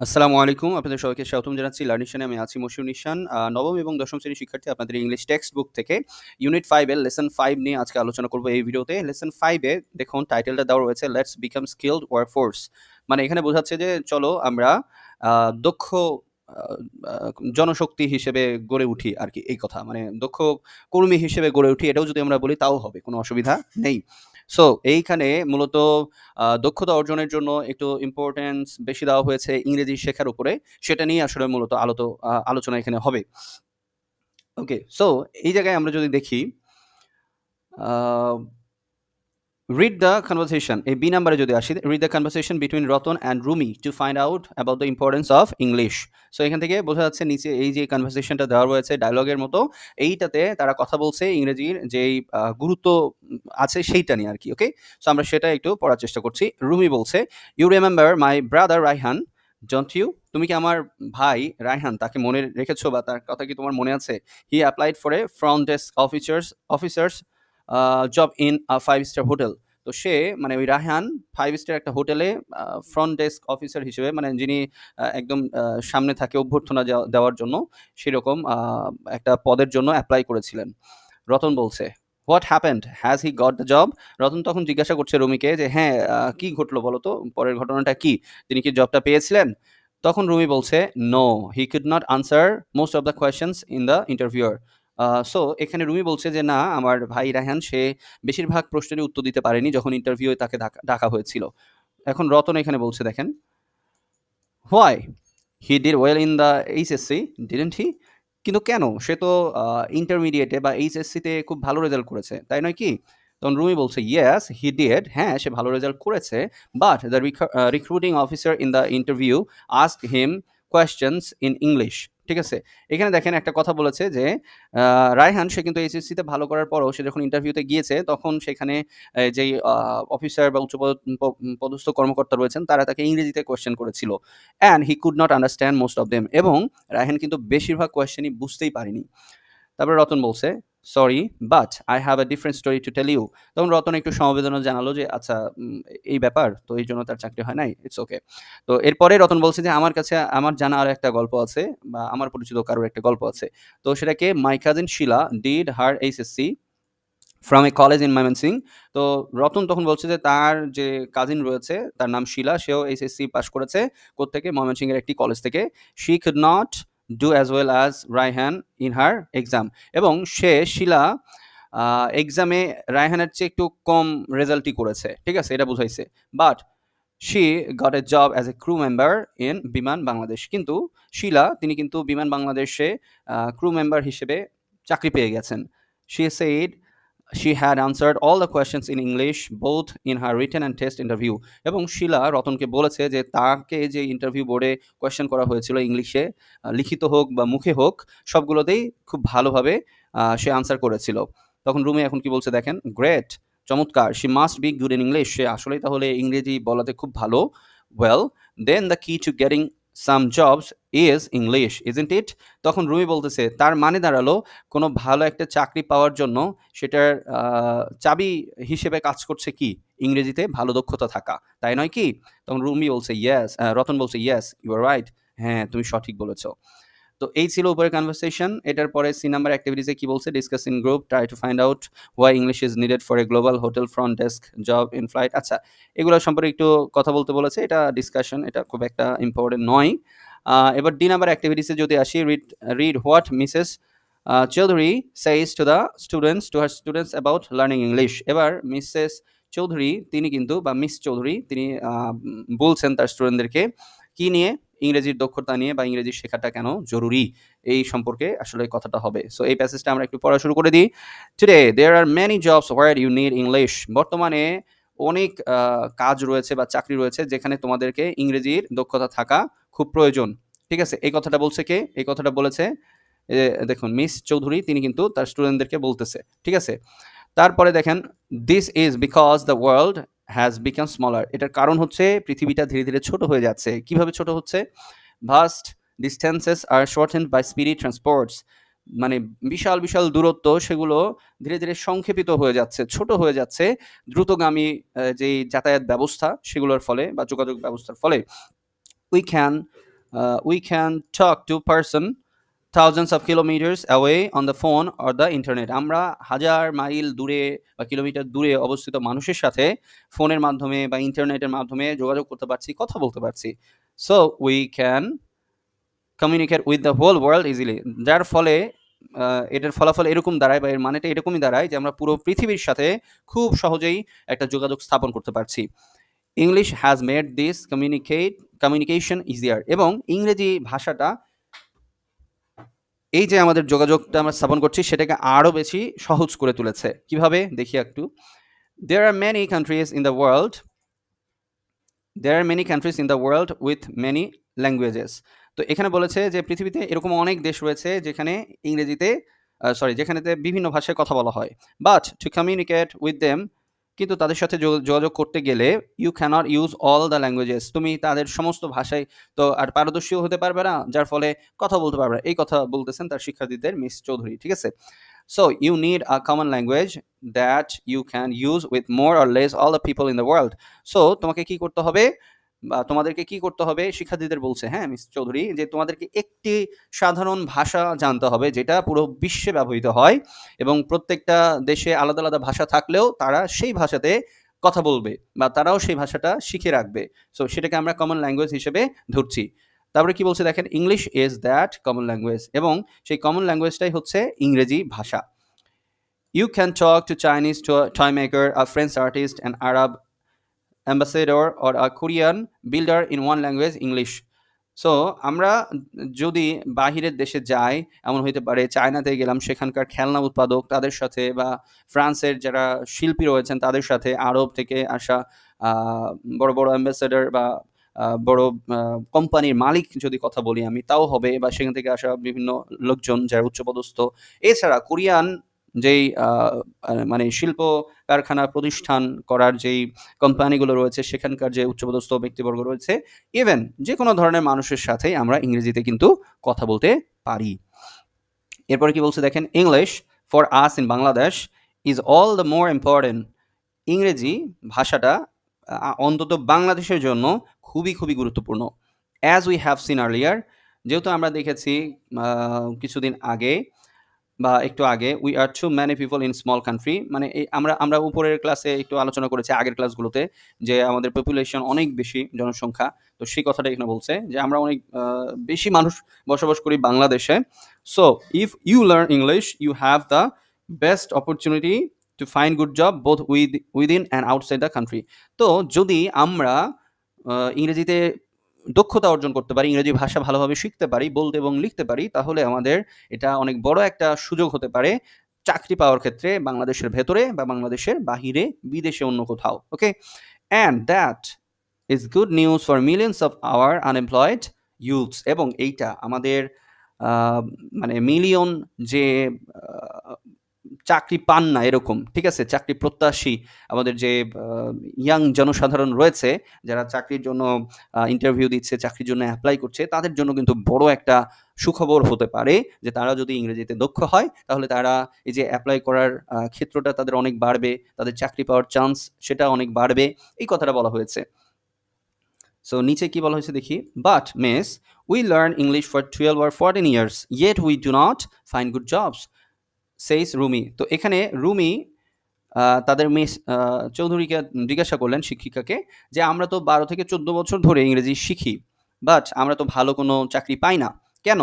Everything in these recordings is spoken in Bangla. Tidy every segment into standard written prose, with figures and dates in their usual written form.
আসসালামু আলাইকুম। আপনাদের সবাইকে স্বাগতম জানাচ্ছি লার্নিশনে। আমি আছি মশিউর নিশান। নবম এবং দশম শ্রেণীর শিক্ষার্থী আপনাদের ইংলিশ টেক্সট বুক থেকে ইউনিট 5 এর লেসন 5 নিয়ে আজকে আলোচনা করব এই ভিডিওতে। লেসন 5 এ দেখুন টাইটেলটা দেওয়া রয়েছে লেটস বিকাম স্কিলড ওয়ারফোর্স। মানে এখানে বোঝাচ্ছে যে চলো আমরা দক্ষ আ আ জনশক্তি হিসেবে গড়ে উঠি আরকি এই কথা। মানে দক্ষ কর্মী হিসেবে গড়ে উঠি এটাও যদি আমরা বলি তাও হবে। কোনো অসুবিধা নেই। সো এইখানে মূলত দক্ষতা অর্জনের জন্য একটু ইম্পোর্টেন্স বেশি দেওয়া হয়েছে ইংরেজি শেখার উপরে। সেটা নিয়ে আসলে মূলত আলোচনা এখানে হবে। ওকে, সো এই জায়গায় আমরা যদি দেখি আ read the conversation এই বি নাম্বারে যদি আসি read the conversation between Ratan and Rumi to find out about the importance of English. So এখান থেকে বোঝা যাচ্ছে নিচে এই যে কনভারসেশনটা দেওয়া রয়েছে ডায়ালগের মতো এইটাতে তারা কথা বলছে ইংরেজির যেই গুরুত্ব আছে সেইটা নিয়ে আরকি। ওকে, সো আমরা সেটা একটু পড়ার চেষ্টা করছি। রুমি বলছে you remember my brother Raihan don't you? তুমি কি আমার ভাই রায়হান তাকে মনে রেখেছো বা তার কথা কি তোমার মনে আছে? He applied for a front desk officers job in a 5 star hotel. তো সে মানে ওই রায়হান 5 স্টার একটা হোটেলে ফ্রন্ট ডেস্ক অফিসার হিসেবে মানে যিনি একদম সামনে থাকে অভ্যর্থনা দেওয়ার জন্য সেরকম একটা পদের জন্য এপ্লাই করেছিলেন। রতন বলছে what happened has he got the job? Ratan তখন জিজ্ঞাসা করছে রুমিকে যে হ্যাঁ কি ঘটলো বলো তো, পরের ঘটনাটা কি, তিনি কি জবটা পেয়েছিলেন? তখন রুমি বলছে no, he could not answer most of the questions in the interviewer. So এখানে রুমি বলছে যে না, আমার ভাই রায়হান সে বেশিরভাগ প্রশ্নেরই উত্তর দিতে পারেনি যখন ইন্টারভিউয়ে তাকে ডাকা হয়েছিল। এখন রতন এখানে বলছে দেখেন why he did well in the HSC didn't he? কিন্তু কেন? সে তো ইন্টারমিডিয়েটে বা এইচএসসিতে খুব ভালো রেজাল্ট করেছে, তাই নয় কি? তখন রুমি বলছে ইয়েস হি ডিড, হ্যাঁ সে ভালো রেজাল্ট করেছে, but the recruiting officer in the interview asked him questions in English. ঠিক আছে, এখানে দেখেন একটা কথা বলেছে যে রায়হান সে কিন্তু এইচএসসিতে ভালো করার পরও সে যখন ইন্টারভিউতে গিয়েছে তখন সেখানে যেই অফিসার বা পদস্থ কর্মকর্তা রয়েছেন তারা তাকে ইংরেজিতে কোয়েশ্চেন করেছিল and he could not understand most of them, এবং রায়হান কিন্তু বেশিরভাগ কোয়েশ্চেনই বুঝতেই পারেনি। তারপরে রতন বলছে sorry but I have a different story to tell you. তখন রতন একটু সমবেদনা জানালো যে আচ্ছা এই ব্যাপার তো এই জন্য তার চাকরি হয় নাই, ইটস ওকে। তো এরপরে রতন বলছে যে আমার কাছে আমার জানা আর একটা গল্প আছে বা আমার পরিচিত কারোর একটা গল্প আছে। তো সেটাকে my cousin Shila did her HSC from a college in Mymensingh. তো রতন তখন বলছে যে তার যে কাজিন রয়েছে তার নাম শিলা, সেও এইচএসসি পাস করেছে কোত্থেকে, ময়মনসিংহের একটি কলেজ থেকে। She could not do as well as Raihan in her exam, এবং শিলা এক্সামে রায়হানের চেয়ে একটু কম রেজাল্টই করেছে, ঠিক আছে এটা বুঝাইছে। But she got a job as a crew member in বিমান বাংলাদেশ, কিন্তু শিলা তিনি কিন্তু বিমান বাংলাদেশে ক্রু মেম্বার হিসেবে চাকরি পেয়ে গেছেন। She said she had answered all the questions in English both in her written and test interview, এবং শিলা রতনকে বলেছে যে তাকে যে ইন্টারভিউ বোর্ডে কোয়েশ্চেন করা হয়েছিল ইংলিশে লিখিত হোক বা মুখে হোক সবগুলোতেই খুব ভালোভাবে সে আনসার করেছিল। তখন রুমি এখন কি বলছে দেখেন গ্রেট, চমৎকার, she must be good in English, সে আসলেই তাহলে ইংরেজি বলাতে খুব ভালো। Well then the key to getting some jobs is English isn't it? তখন রুমি বলতেছে তার মানে দাঁড়ালো কোনো ভালো একটা চাকরি পাওয়ার জন্য সেটার চাবি হিসেবে কাজ করছে কি? ইংরেজিতে ভালো দক্ষতা থাকা, তাই নয় কি? তখন রুমি বলছে ইয়েস, রতন বলছে ইয়েস ইউ আর রাইট, হ্যাঁ তুমি সঠিক বলেছো। তো এই ছিল উপরের কনভারসেশন। এটার পরে সি নাম্বার অ্যাক্টিভিটিসে কি বলছে, discuss in group, try to find out why English is needed for a global hotel front desk job in flight. আচ্ছা, এগুলো সম্পর্কে একটু কথা বলতে বলেছে, এটা ডিসকাশন, এটা খুব একটা ইম্পর্টেন্ট নয়। এবার ডি নাম্বার অ্যাক্টিভিটিসে যদি আসি, read what Mrs Chowdhury সেইজ to the students to her students about learning English. এবার মিসেস চৌধুরী তিনি কিন্তু বা মিস চৌধুরী তিনি বলছেন তার স্টুডেন্টদেরকে কি নিয়ে, ইংরেজির দক্ষতা নিয়ে বা ইংরেজি শেখাটা কেন জরুরি এই সম্পর্কে আসলে কথাটা হবে। সো এই প্যাসেজটা আমরা একটু পড়া শুরু করে দিই। Today there are many jobs where you need English. বর্তমানে অনেক কাজ রয়েছে বা চাকরি রয়েছে যেখানে তোমাদেরকে ইংরেজির দক্ষতা থাকা খুব প্রয়োজন। ঠিক আছে, এই কথাটা বলছে কে? এই কথাটা বলেছে দেখুন মিস চৌধুরী, তিনি কিন্তু তার স্টুডেন্টদেরকে বলতেছে। ঠিক আছে, তারপরে দেখেন this is because the world has become smaller. এটার কারণ হচ্ছে পৃথিবীটা ধীরে ধীরে ছোট হয়ে যাচ্ছে। কিভাবে ছোট হচ্ছে? Vast distances are shortened by speedy transports, মানে বিশাল বিশাল দূরত্ব সেগুলো ধীরে ধীরে সংক্ষেপিত হয়ে যাচ্ছে, ছোট হয়ে যাচ্ছে দ্রুতগামী যেই যাতায়াত ব্যবস্থা সেগুলোর ফলে বা যোগাযোগ ব্যবস্থার ফলে। We can we can talk two person thousands of kilometers away on the phone or the internet. আমরা হাজার মাইল দূরে বা কিলোমিটার দূরে অবস্থিত মানুষের সাথে ফোনের মাধ্যমে বা ইন্টারনেটের মাধ্যমে যোগাযোগ করতে পারছি, কথা বলতে পারছি। So we can communicate with the whole world easily. যার ফলে এটার ফলাফল এরকম দাঁড়ায় বা এর মানেটা এরকমই দাঁড়ায় যে আমরা পুরো পৃথিবীর সাথে খুব সহজেই একটা যোগাযোগ স্থাপন করতে পারছি। English has made this communication easier. এবং ইংরেজি ভাষাটা এই যে আমাদের যোগাযোগটা আমরা স্থাপন করছি সেটাকে আরও বেশি সহজ করে তুলেছে। কিভাবে দেখি একটু। There are many countries in the world there are many countries in the world with many languages. তো এখানে বলেছে যে পৃথিবীতে এরকম অনেক দেশ রয়েছে যেখানে ইংরেজিতে যেখানেতে বিভিন্ন ভাষায় কথা বলা হয়। But to communicate with them, কিন্তু তাদের সাথে যোগাযোগ করতে গেলে you can't use all the languages, তুমি তাদের সমস্ত ভাষায় তো আর পারদর্শীও হতে পারবে না, যার ফলে কথা বলতে পারবে না। এই কথা বলতেছেন তার শিক্ষার্থীদের মিস চৌধুরী, ঠিক আছে। So you need a common language that you can use with more or less all the people in the world. So তোমাকে কি করতে হবে বা তোমাদেরকে কি করতে হবে, শিক্ষার্থীদের বলছে, হ্যাঁ মিস চৌধুরী, যে তোমাদেরকে একটি সাধারণ ভাষা জানতে হবে যেটা পুরো বিশ্বে ব্যবহৃত হয়, এবং প্রত্যেকটা দেশে আলাদা আলাদা ভাষা থাকলেও তারা সেই ভাষাতে কথা বলবে বা তারাও সেই ভাষাটা শিখে রাখবে। সো সেটাকে আমরা কমন ল্যাঙ্গুয়েজ হিসেবে ধরছি। তারপরে কি বলছে দেখেন, English is that common language, এবং সেই কমন ল্যাঙ্গুয়েজটাই হচ্ছে ইংরেজি ভাষা। You can talk to Chinese toy maker, a French artist, an Arab ambassador or a Korean builder in one language, English. So আমরা যদি বাহিরের দেশে যাই, এমন হইতে পারে চায়নাতে গেলাম, সেখানকার খেলনা উৎপাদক তাদের সাথে, বা ফ্রান্সের যারা শিল্পী রয়েছেন তাদের সাথে, আরব থেকে আসা বড় বড় অ্যাম্বাসেডর বা বড় কোম্পানির মালিক যদি কথা বলি আমি, তাও হবে, বা সেখান থেকে আসা বিভিন্ন লোকজন যারা উচ্চপদস্থ। এছাড়া কোরিয়ান যেই মানে শিল্প কারখানা প্রতিষ্ঠান করার যেই কোম্পানিগুলো রয়েছে, সেখানকার যে উচ্চপদস্থ ব্যক্তিবর্গ রয়েছে, ইভেন যে কোনো ধরনের মানুষের সাথেই আমরা ইংরেজিতে কিন্তু কথা বলতে পারি। এরপরে কি বলছে দেখেন, English for us in Bangladesh is all the more important. ইংরেজি ভাষাটা অন্তত বাংলাদেশের জন্য খুবই খুবই গুরুত্বপূর্ণ। As we have seen earlier, যেহেতু আমরা দেখেছি কিছুদিন আগে বা একটু আগে, we are too many people in small country, মানে এই আমরা উপরের ক্লাসে একটু আলোচনা করেছি আগের ক্লাসগুলোতে, যে আমাদের পপুলেশন অনেক বেশি, জনসংখ্যা। তো সেই কথাটা এখানে বলছে যে আমরা অনেক বেশি মানুষ বসবাস করি বাংলাদেশে। So if you learn English you have the best opportunity to find good job both within and outside the country. তো যদি আমরা ইংরেজিতে দক্ষতা অর্জন করতে পারি, ইংরেজি ভাষা ভালোভাবে শিখতে পারি, বলতে এবং লিখতে পারি, তাহলে আমাদের এটা অনেক বড় একটা সুযোগ হতে পারে চাকরি পাওয়ার ক্ষেত্রে, বাংলাদেশের ভেতরে বা বাংলাদেশের বাহিরে, বিদেশে অন্য কোথাও। Okay, and that is good news for millions of our unemployed youths. এবং এইটা আমাদের মানে মিলিয়ন যে চাকরি পান না এরকম, ঠিক আছে, চাকরি প্রত্যাশী আমাদের যে ইয়াং জনসাধারণ রয়েছে, যারা চাকরির জন্য ইন্টারভিউ দিচ্ছে, চাকরির জন্য অ্যাপ্লাই করছে, তাদের জন্য কিন্তু বড় একটা সুখবর হতে পারে যে তারা যদি ইংরেজিতে দক্ষ হয়, তাহলে তারা এই যে অ্যাপ্লাই করার ক্ষেত্রটা তাদের অনেক বাড়বে, তাদের চাকরি পাওয়ার চান্স সেটা অনেক বাড়বে, এই কথাটা বলা হয়েছে। সো নিচে কি বলা হয়েছে দেখি, but miss we learn English for 12 or 14 years yet we do not find good jobs, says Rumi. তো এখানে রুমি তাদের মিস চৌধুরীকে জিজ্ঞাসা করলেন, শিক্ষিকাকে, যে আমরা তো 12 থেকে 14 বছর ধরে ইংরেজি শিখি, বাট আমরা তো ভালো কোনো চাকরি পাই না, কেন?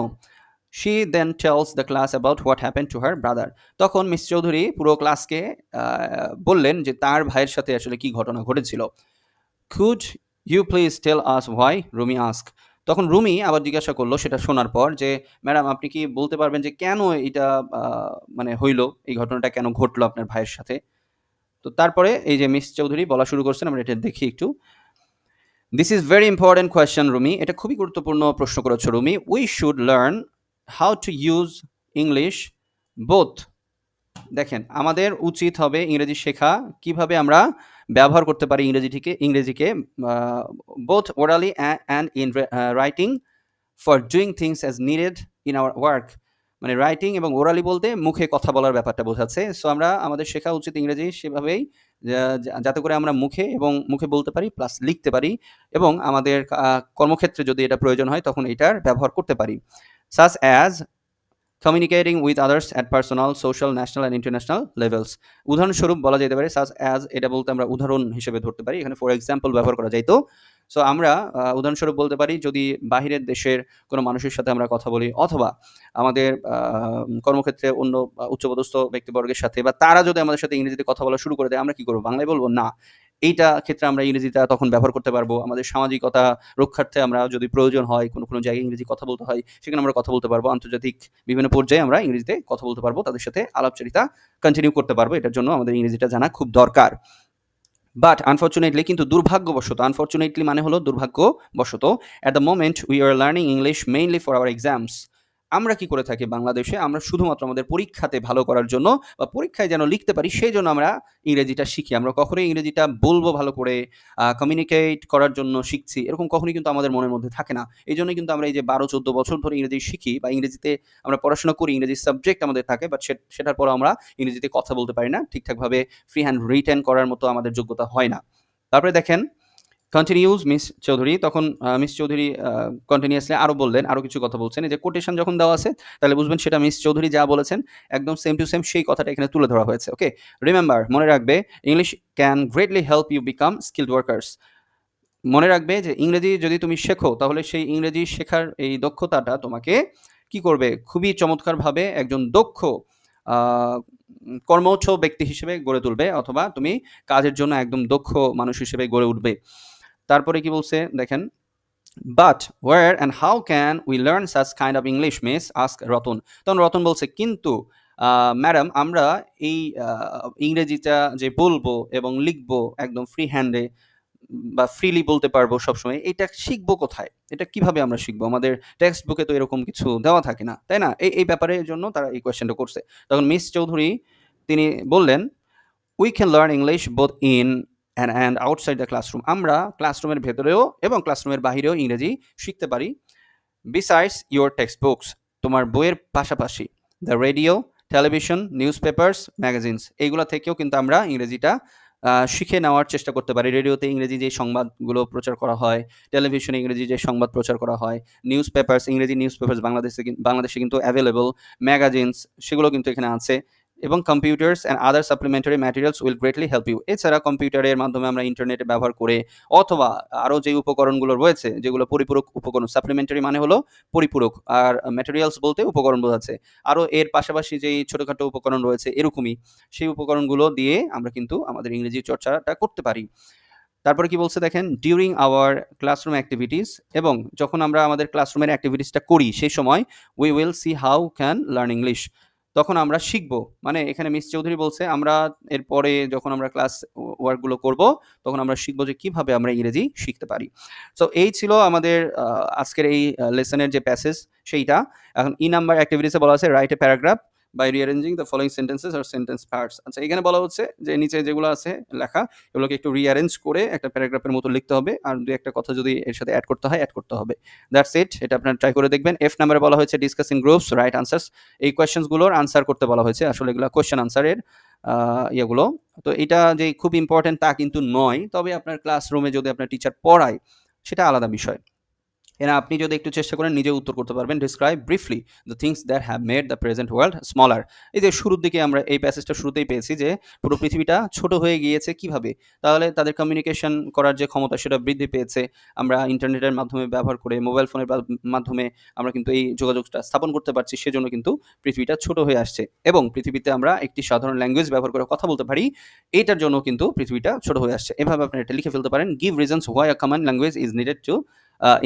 She then tells the class about what happen to her brother. তখন মিস চৌধুরী পুরো ক্লাসকে বললেন যে তার ভাইয়ের সাথে আসলে কি ঘটনা ঘটেছিল। Could you please tell us why, Rumi ask. তখন রুমি আবার জিজ্ঞাসা করলো সেটা শোনার পর, যে ম্যাডাম আপনি কি বলতে পারবেন যে কেন এটা মানে হইলো, এই ঘটনাটা কেন ঘটলো আপনার ভাইয়ের সাথে? তো তারপরে এই যে মিস চৌধুরী বলা শুরু করছেন, আমরা এটা দেখি একটু। This is very important question Rumi, এটা খুবই গুরুত্বপূর্ণ প্রশ্ন করেছো Rumi. We should learn how to use English both. দেখেন, আমাদের উচিত হবে ইংরেজি শেখা, কিভাবে আমরা ব্যবহার করতে পারি ইংরেজিকে both orally and in writing for doing things as needed in our work. মানে রাইটিং এবং ওরালি বলতে মুখে কথা বলার ব্যাপারটা বোঝাচ্ছে। সো আমাদের শেখা উচিত ইংরেজি সেভাবেই, যাতে করে আমরা মুখে বলতে পারি প্লাস লিখতে পারি এবং আমাদের কর্মক্ষেত্রে যদি এটা প্রয়োজন হয় তখন এটার ব্যবহার করতে পারি। such as communicating with others at personal, social, national and international levels. উদাহরণস্বরূপ বলা যেতে পারে such as, এটা বলতে আমরা উদাহরণ হিসেবে ধরতে পারি, এখানে ফর এক্সাম্পল ব্যবহার করা যাইতো। সো আমরা উদাহরণস্বরূপ বলতে পারি যদি বাহিরের দেশের কোনো মানুষের সাথে আমরা কথা বলি অথবা আমাদের কর্মক্ষেত্রে অন্য উচ্চপদস্থ ব্যক্তিবর্গের সাথে, বা তারা যদি আমাদের সাথে ইংরেজিতে কথা বলা শুরু করে দেয়, আমরা কি করবো? বাংলায় বলবো না। এইটা ক্ষেত্রে আমরা ইংরেজিটা তখন ব্যবহার করতে পারবো। আমাদের সামাজিকতা রক্ষার্থে আমরা যদি প্রয়োজন হয় কোনো জায়গায় ইংরেজি কথা বলতে হয়, সেখানে আমরা কথা বলতে পারবো। আন্তর্জাতিক বিভিন্ন পর্যায়ে আমরা ইংরেজিতে কথা বলতে পারবো, তাদের সাথে আলাপচারিতা কন্টিনিউ করতে পারবো। এটার জন্য আমাদের ইংরেজিটা জানা খুব দরকার। বাট আনফর্চুনেটলি, কিন্তু দুর্ভাগ্যবশত, আনফর্চুনেটলি মানে হলো দুর্ভাগ্যবশত, at the moment we are learning English mainly for our exams. আমরা কি করে থাকি বাংলাদেশে? আমরা শুধুমাত্র আমাদের পরীক্ষাতে ভালো করার জন্য বা পরীক্ষায় যেন লিখতে পারি সেই জন্য আমরা ইংরেজিটা শিখি। আমরা কখনোই ইংরেজিটা বলবো ভালো করে, কমিউনিকেট করার জন্য শিখছি, এরকম কখনোই কিন্তু আমাদের মনের মধ্যে থাকে না। এই জন্যই কিন্তু আমরা এই যে 12-14 বছর ধরে ইংরেজি শিখি বা ইংরেজিতে আমরা পড়াশোনা করি, ইংরেজি সাবজেক্ট আমাদের থাকে, বাট সেটার পরও আমরা ইংরেজিতে কথা বলতে পারি না ঠিকঠাকভাবে। ফ্রি হ্যান্ড রিটেন করার মতো আমাদের যোগ্যতা হয় না। তারপরে দেখেন কন্টিনিউজ মিস চৌধুরী, তখন মিস চৌধুরী কন্টিনিউয়াসলি আরও বললেন, আরও কিছু কথা বলছেন। এই যে কোটেশন যখন দেওয়া আছে তাহলে বুঝবেন সেটা মিস চৌধুরী যা বলেছেন একদম সেম টু সেম সেই কথাটা এখানে তুলে ধরা হয়েছে। ওকে, রিমেম্বার, মনে রাখবে, English can greatly help you become skilled workers. মনে রাখবে যে ইংরেজি যদি তুমি শেখো তাহলে সেই ইংরেজি শেখার এই দক্ষতাটা তোমাকে কি করবে? খুবই চমৎকারভাবে একজন দক্ষ কর্মঠ ব্যক্তি হিসেবে গড়ে তুলবে, অথবা তুমি কাজের জন্য একদম দক্ষ মানুষ হিসেবে গড়ে উঠবে। তারপরে কি বলছে দেখেন, but where and how can we learn such kind of English miss? Ask Ratan. তখন রতন বলছে, কিন্তু ম্যাডাম আমরা এই ইংরেজিটা যে বলবো এবং লিখবো একদম ফ্রি হ্যান্ডে বা ফ্রিলি বলতে পারবো সবসময়, এটা শিখবো কোথায়? এটা কিভাবে আমরা শিখবো? আমাদের টেক্সট বুকে তো এরকম কিছু দেওয়া থাকে না, তাই না? এই ব্যাপারের জন্য তারা এই কোয়েশ্চেনটা করছে। তখন মিস চৌধুরী তিনি বললেন, we can learn English both in and outside the classroom. আমরা ক্লাসরুমের ভেতরেও এবং ক্লাসরুমের বাহিরেও ইংরেজি শিখতে পারি। বিসাইডস ইউর টেক্সট বুকস, তোমার বইয়ের পাশাপাশি the radio, television, news papers, magazines, এইগুলো থেকেও কিন্তু আমরা ইংরেজিটা শিখে নেওয়ার চেষ্টা করতে পারি। রেডিওতে ইংরেজি যে সংবাদগুলো প্রচার করা হয়, টেলিভিশনে ইংরেজি যে সংবাদ প্রচার করা হয়, নিউজ পেপার্স, ইংরেজি নিউজ পেপার্স বাংলাদেশে কিন্তু অ্যাভেলেবল, ম্যাগাজিনস সেগুলো কিন্তু এখানে আছে, এবং computers and other supplementary materials will greatly help you. এছাড়া কম্পিউটারের মাধ্যমে আমরা ইন্টারনেটে ব্যবহার করে অথবা আরও যে উপকরণগুলো রয়েছে যেগুলো পরিপূরক উপকরণ, সাপ্লিমেন্টারি মানে হলো পরিপূরক, আর ম্যাটেরিয়ালস বলতে উপকরণ বোঝাচ্ছে, আরও এর পাশাপাশি যেই ছোটোখাটো উপকরণ রয়েছে এরকমই, সেই উপকরণগুলো দিয়ে আমরা কিন্তু আমাদের ইংরেজি চর্চাটা করতে পারি। তারপরে কি বলছে দেখেন, ডিউরিং আওয়ার ক্লাসরুম অ্যাক্টিভিটিস, এবং যখন আমরা আমাদের ক্লাসরুমের অ্যাক্টিভিটিসটা করি সেই সময় we will see how can learn English, তখন আমরা শিখবো। মানে এখানে মিস চৌধুরী বলছে আমরা এরপরে যখন আমরা ক্লাস ওয়ার্কগুলো করব তখন আমরা শিখবো যে কিভাবে আমরা ইংরেজি শিখতে পারি। সো এই ছিল আমাদের আজকের এই লেসনের যে প্যাসেজ সেইটা। এখন নাম্বার অ্যাক্টিভিটিসে বলা আছে write a paragraph by rearranging the following sentences আর সেন্টেন্স পার্টস। আচ্ছা, এখানে বলা হচ্ছে যে নিচে যেগুলো আছে লেখা এগুলোকে একটু রিঅ্যারেঞ্জ করে একটা প্যারাগ্রাফের মতো লিখতে হবে, আর দুই একটা কথা যদি এর সাথে অ্যাড করতে হবে। দ্যাটস ইট, এটা আপনারা ট্রাই করে দেখবেন। এফ নাম্বারে বলা হয়েছে discuss in groups, right answers. এই কোয়েশ্চেন্সগুলোর আনসার করতে বলা হয়েছে, আসলে এগুলো কোয়েশ্চেন আনসারের ইয়েগুলো। তো এটা যে খুব ইম্পর্টেন্ট তা কিন্তু নয়, তবে আপনার ক্লাসরুমে যদি আপনার টিচার পড়ায় সেটা আলাদা বিষয়। এরা আপনি যদি একটু চেষ্টা করেন নিজে উত্তর করতে পারবেন। Describe briefly the things that have made the present world smaller. এই যে শুরুর দিকে আমরা এই প্যাসেজটা শুরুতেই পেয়েছি যে পুরো পৃথিবীটা ছোট হয়ে গিয়েছে কিভাবে, তাহলে তাদের কমিউনিকেশন করার যে ক্ষমতা সেটা বৃদ্ধি পেয়েছে। আমরা ইন্টারনেটের মাধ্যমে ব্যবহার করে, মোবাইল ফোনের মাধ্যমে আমরা কিন্তু এই যোগাযোগটা স্থাপন করতে পারছি, সেজন্য কিন্তু পৃথিবীটা ছোট হয়ে আসছে, এবং পৃথিবীতে আমরা একটি সাধারণ ল্যাঙ্গুয়েজ ব্যবহার করে কথা বলতে পারি, এইটার জন্য কিন্তু পৃথিবীটা ছোট হয়ে আসছে। এভাবে আপনারা এটা লিখে ফেলতে পারেন। Give reasons why a common language is needed to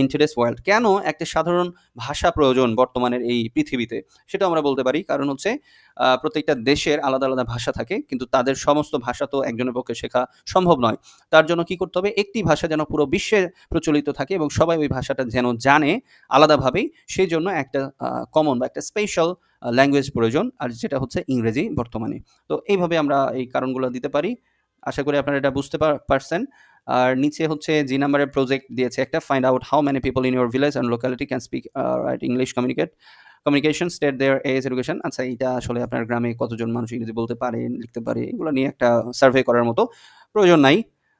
in today's world. কেন একটা সাধারণ ভাষা প্রয়োজন বর্তমানের এই পৃথিবীতে, সেটা আমরা বলতে পারি। কারণ হচ্ছে প্রত্যেকটা দেশের আলাদা আলাদা ভাষা থাকে, কিন্তু তাদের সমস্ত ভাষা তো একজনের পক্ষে শেখা সম্ভব নয়। তার জন্য কি করতে হবে, একটি ভাষা যেন পুরো বিশ্বে প্রচলিত থাকে এবং সবাই ওই ভাষাটা যেন জানে আলাদাভাবেই, সেই জন্য একটা কমন বা একটা স্পেশাল ল্যাঙ্গুয়েজ প্রয়োজন, আর যেটা হচ্ছে ইংরেজি বর্তমানে। তো এইভাবে আমরা এই কারণগুলো দিতে পারি। আশা করি আপনারা এটা বুঝতে পারছেন। আর নিচে হচ্ছে জি নাম্বারের প্রজেক্ট দিয়েছে একটা, find out how many people in your village and locality can speak right English communicate. Communication state their age education. আচ্ছা, এটা আসলে আপনার গ্রামে কতজন মানুষ ইংরেজি বলতে পারে, লিখতে পারে, এগুলো নিয়ে একটা সার্ভে করার মতো প্রয়োজন নাই।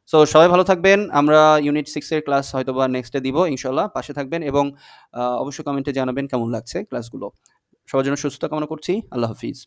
সো সবাই ভালো থাকবেন। আমরা ইউনিট 6 এর ক্লাস হয়তোবা নেক্সটে দিব ইনশাআল্লাহ। পাশে থাকবেন এবং অবশ্যই কমেন্টে জানাবেন কেমন লাগছে ক্লাসগুলো। সবার জন্য সুস্থতা কামনা করছি। আল্লাহ হাফিজ।